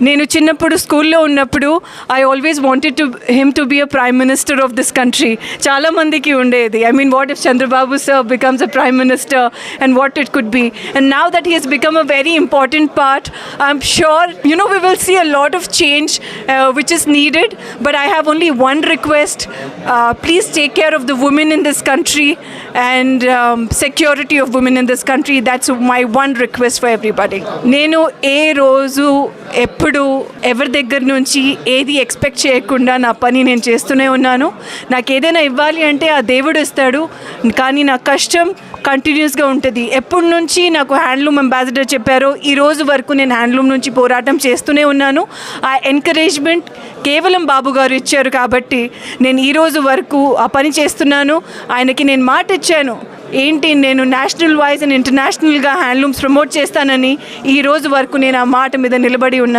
నేను చిన్నప్పుడు స్కూల్లో ఉన్నప్పుడు I always wanted him to be a prime minister of this country. చాలామందికి ఉండేది. I mean what if Chandrababu sir becomes a prime minister and what it could be. And now that he has become a very important part, I'm sure we will see a lot of change which is needed. But I have only one request. Please take care of the women in this country and security of women in this country. That's my one request for everybody. నేను ఏ రోజు ఎప్పుడు ఎవరి దగ్గర నుంచి ఏది expect చేయకుండా నా పని నేను చేస్తూనే ఉన్నాను. నాకు ఏదైనా ఇవ్వాలి అంటే ఆ దేవుడు ఇస్తాడు, కానీ నా కష్టం కంటిన్యూస్గా ఉంటుంది. ఎప్పటి నుంచి నాకు హ్యాండ్లూమ్ అంబాసిడర్ చెప్పారో ఈ రోజు వరకు నేను హ్యాండ్లూమ్ నుంచి పోరాటం చేస్తూనే ఉన్నాను. ఆ ఎంకరేజ్మెంట్ కేవలం బాబు గారు ఇచ్చారు కాబట్టి నేను ఈ రోజు వరకు ఆ పని చేస్తున్నాను. ఆయనకి నేను మాట ఇచ్చాను, ఏంటి నేను నేషనల్ వైజ్ అండ్ ఇంటర్నేషనల్గా హ్యాండ్లూమ్స్ ప్రమోట్ చేస్తానని. ఈ రోజు వరకు నేను ఆ మాట మీద నిలబడి ఉన్నాను.